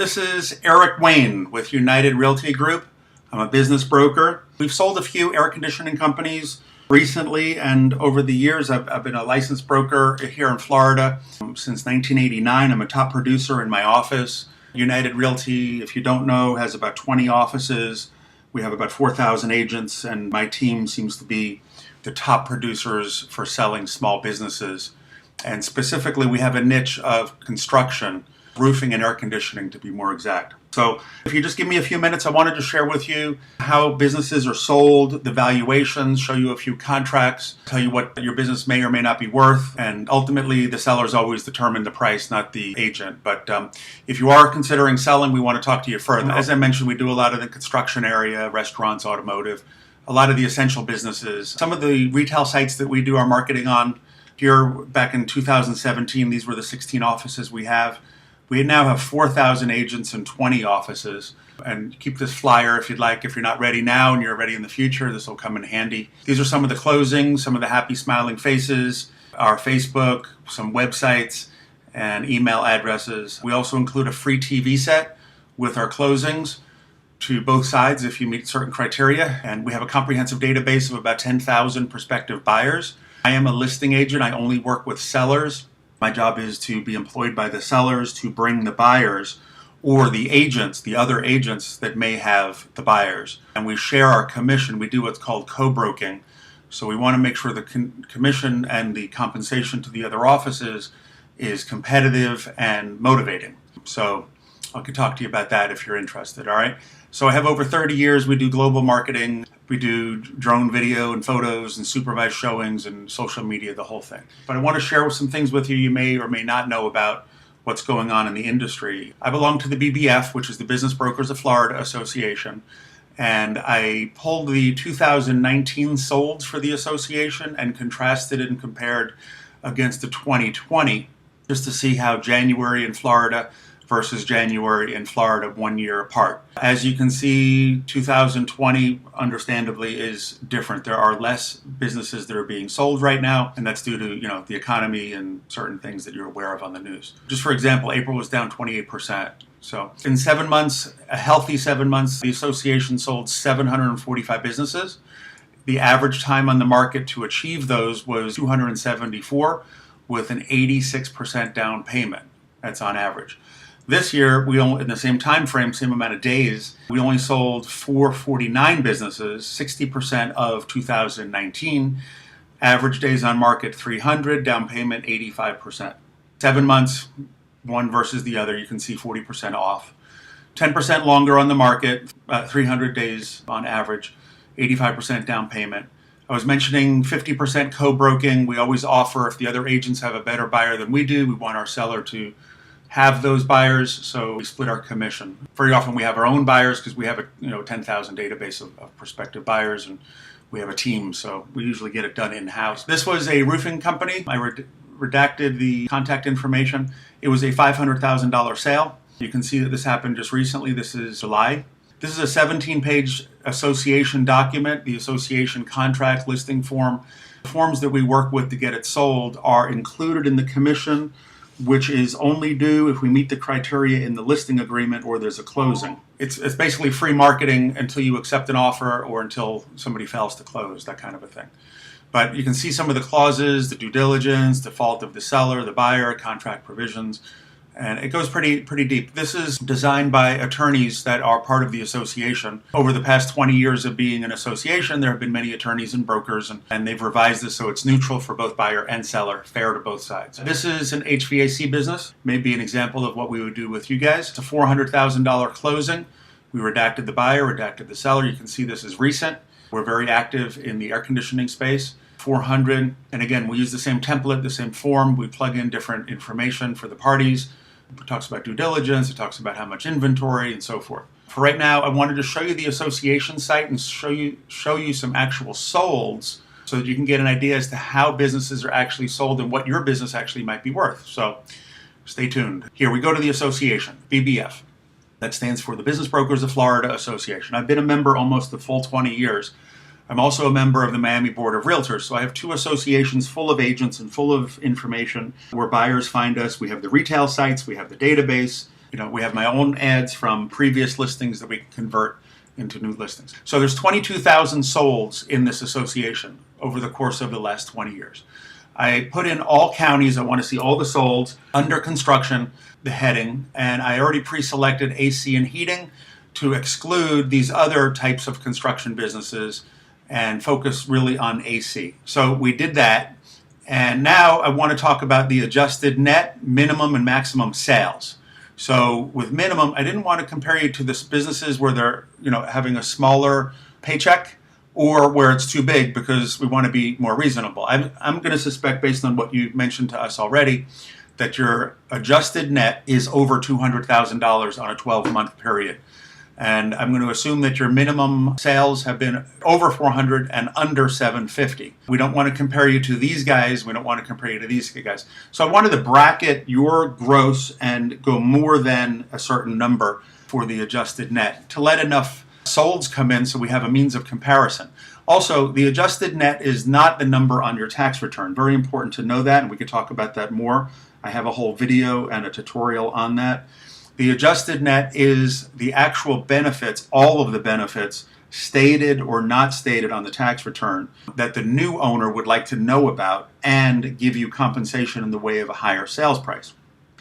This is Eric Wayne with United Realty Group. I'm a business broker. We've sold a few air conditioning companies recently, and over the years I've been a licensed broker here in Florida since 1989. I'm a top producer in my office. United Realty, if you don't know, has about 20 offices. We have about 4,000 agents, and my team seems to be the top producers for selling small businesses. And specifically, we have a niche of construction, roofing and air conditioning to be more exact. So if you just give me a few minutes, I wanted to share with you how businesses are sold, the valuations, show you a few contracts, tell you what your business may or may not be worth, and ultimately the sellers always determine the price, not the agent. But if you are considering selling, we want to talk to you further. As I mentioned, we do a lot of the construction area, restaurants, automotive, a lot of the essential businesses. Some of the retail sites that we do our marketing on here back in 2017, these were the 16 offices we have. We now have 4,000 agents and 20 offices. And keep this flyer if you'd like. If you're not ready now and you're ready in the future, this will come in handy. These are some of the closings, some of the happy smiling faces, our Facebook, some websites, and email addresses. We also include a free TV set with our closings to both sides if you meet certain criteria. And we have a comprehensive database of about 10,000 prospective buyers. I am a listing agent. I only work with sellers. My job is to be employed by the sellers to bring the buyers or the agents, the other agents that may have the buyers. And we share our commission. We do what's called co-broking. So we want to make sure the commission and the compensation to the other offices is competitive and motivating. So I could talk to you about that if you're interested, all right? So I have over 30 years. We do global marketing. We do drone video and photos and supervised showings and social media, the whole thing. But I want to share some things with you you may or may not know about what's going on in the industry. I belong to the BBF, which is the Business Brokers of Florida Association. And I pulled the 2019 solds for the association and contrasted and compared against the 2020 just to see how January in Florida versus January in Florida 1 year apart. As you can see, 2020 understandably is different. There are less businesses that are being sold right now, and that's due to the economy and certain things that you're aware of on the news. Just for example, April was down 28%. So in 7 months, a healthy 7 months, the association sold 745 businesses. The average time on the market to achieve those was 274 with an 86% down payment. That's on average. This year, we only, in the same time frame, same amount of days, we only sold 449 businesses, 60% of 2019. Average days on market 300, down payment 85%. 7 months, one versus the other, you can see 40% off. 10% longer on the market, 300 days on average, 85% down payment. I was mentioning 50% co-broking. We always offer, if the other agents have a better buyer than we do, we want our seller to have those buyers, so we split our commission. Very often we have our own buyers because we have a 10,000 database of prospective buyers, and we have a team, so we usually get it done in-house. This was a roofing company. I redacted the contact information. It was a $500,000 sale. You can see that this happened just recently. This is July. This is a 17-page association document, the association contract listing form. The forms that we work with to get it sold are included in the commission, which is only due if we meet the criteria in the listing agreement or there's a closing. It's basically free marketing until you accept an offer or until somebody fails to close, that kind of a thing. But you can see some of the clauses, the due diligence, default of the seller, the buyer, contract provisions, and it goes pretty deep. This is designed by attorneys that are part of the association. Over the past 20 years of being an association, there have been many attorneys and brokers, and they've revised this so it's neutral for both buyer and seller, fair to both sides. This is an HVAC business, maybe an example of what we would do with you guys. It's a $400,000 closing. We redacted the buyer, redacted the seller. You can see this is recent. We're very active in the air conditioning space. 400, and again, we use the same template, the same form. We plug in different information for the parties. It talks about due diligence, it talks about how much inventory, and so forth. For right now, I wanted to show you the association site and show you some actual solds so that you can get an idea as to how businesses are actually sold and what your business actually might be worth. So stay tuned. Here we go to the association, BBF. That stands for the Business Brokers of Florida Association. I've been a member almost the full 20 years. I'm also a member of the Miami Board of Realtors, so I have two associations full of agents and full of information where buyers find us. We have the retail sites, we have the database, We have my own ads from previous listings that we can convert into new listings. So there's 22,000 solds in this association over the course of the last 20 years. I put in all counties. I want to see all the solds under construction, the heading, and I already pre-selected AC and heating to exclude these other types of construction businesses and focus really on AC. So we did that. And now I want to talk about the adjusted net, minimum, and maximum sales. So with minimum, I didn't want to compare you to this businesses where they're having a smaller paycheck or where it's too big, because we want to be more reasonable. I'm going to suspect, based on what you mentioned to us already, that your adjusted net is over $200,000 on a 12-month period. And I'm going to assume that your minimum sales have been over 400 and under 750. We don't want to compare you to these guys. We don't want to compare you to these guys. So I wanted to bracket your gross and go more than a certain number for the adjusted net to let enough solds come in so we have a means of comparison. Also, the adjusted net is not the number on your tax return. Very important to know that, and we could talk about that more. I have a whole video and a tutorial on that. The adjusted net is the actual benefits, all of the benefits, stated or not stated on the tax return, that the new owner would like to know about and give you compensation in the way of a higher sales price.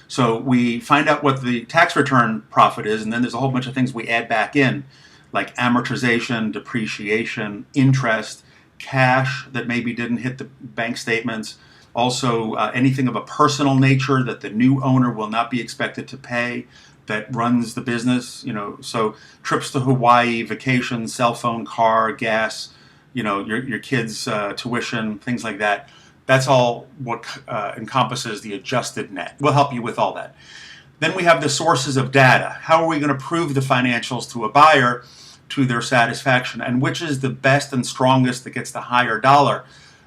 So we find out what the tax return profit is, and then there's a whole bunch of things we add back in, like amortization, depreciation, interest, cash that maybe didn't hit the bank statements, also anything of a personal nature that the new owner will not be expected to pay, that runs the business, so trips to Hawaii, vacations, cell phone, car, gas, your kids' tuition, things like that. That's all what encompasses the adjusted net. We'll help you with all that. Then we have the sources of data. How are we going to prove the financials to a buyer to their satisfaction, and which is the best and strongest that gets the higher dollar?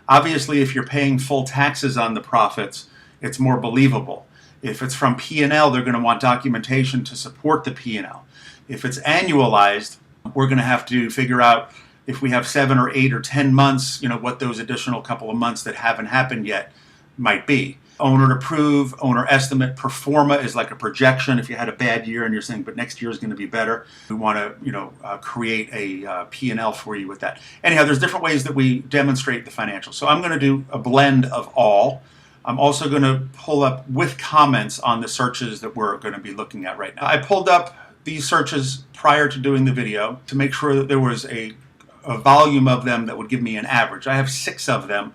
Obviously, if you're paying full taxes on the profits, it's more believable. If it's from P&L, they're going to want documentation to support the P&L. If it's annualized, we're going to have to figure out, if we have 7 or 8 or 10 months, what those additional couple of months that haven't happened yet might be. Owner to prove, owner estimate, pro forma is like a projection. If you had a bad year and you're saying, but next year is going to be better, we want to create a P&L for you with that. Anyhow, there's different ways that we demonstrate the financials. So I'm going to do a blend of all. I'm also going to pull up with comments on the searches that we're going to be looking at right now. I pulled up these searches prior to doing the video to make sure that there was a volume of them that would give me an average. I have 6 of them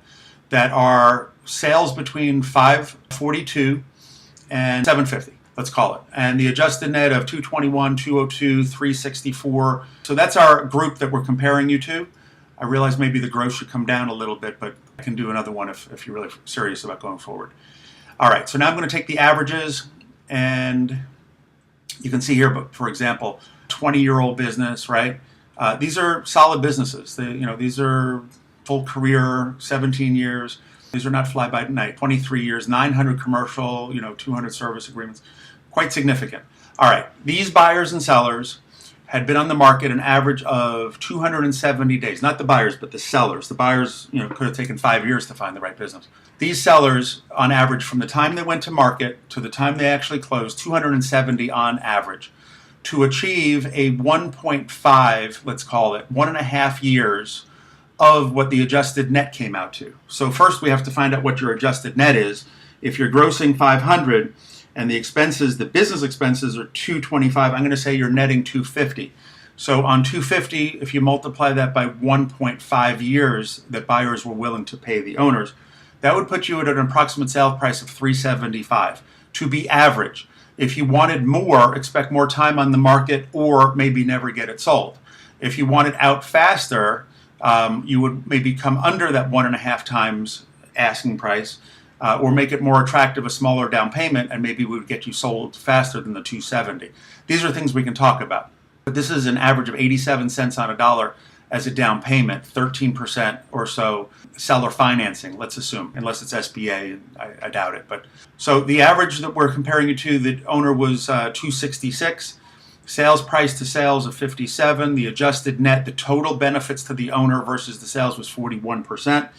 that are sales between 542 and 750, let's call it. And the adjusted net of 221, 202, 364. So that's our group that we're comparing you to. I realize maybe the gross should come down a little bit, but I can do another one if you're really serious about going forward. All right, so now I'm going to take the averages, and you can see here, but for example, 20-year-old business, right? These are solid businesses. These are full career, 17 years. These are not fly-by-night. 23 years, 900 commercial, 200 service agreements. Quite significant. All right, these buyers and sellers had been on the market an average of 270 days. Not the buyers, but the sellers. The buyers, could have taken 5 years to find the right business. These sellers, on average, from the time they went to market to the time they actually closed, 270 on average, to achieve a 1.5, let's call it, 1.5 years of what the adjusted net came out to. So first we have to find out what your adjusted net is. If you're grossing 500 and the expenses, the business expenses are 225, I'm going to say you're netting 250. So on 250, if you multiply that by 1.5 years that buyers were willing to pay the owners, that would put you at an approximate sale price of 375 to be average. If you wanted more, expect more time on the market or maybe never get it sold. If you want it out faster, you would maybe come under that 1.5 times asking price, or make it more attractive, a smaller down payment, and maybe we would get you sold faster than the 270. These are things we can talk about. But this is an average of 87 cents on a dollar as a down payment, 13% or so seller financing, let's assume, unless it's SBA, and I doubt it. But so the average that we're comparing it to, the owner was 266. Sales price to sales of 57. The adjusted net, the total benefits to the owner versus the sales was 41%.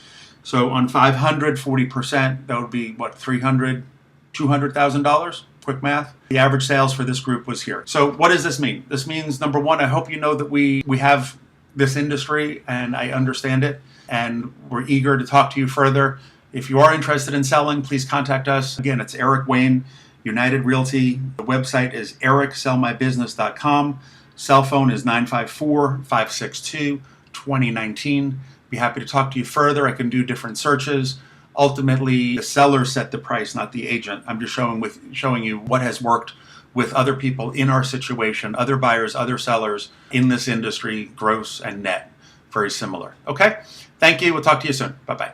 So on 500, 40%, that would be what, $200,000, quick math. The average sales for this group was here. So what does this mean? This means, number one, I hope you know that we have this industry and I understand it, and we're eager to talk to you further. If you are interested in selling, please contact us. Again, it's Eric Wayne, United Realty. The website is ericsellmybusiness.com. Cell phone is 954-562-2019. Be happy to talk to you further. I can do different searches. Ultimately, the seller set the price, not the agent. I'm just showing you what has worked with other people in our situation, other buyers, other sellers in this industry, gross and net, very similar. Okay? Thank you. We'll talk to you soon. Bye-bye.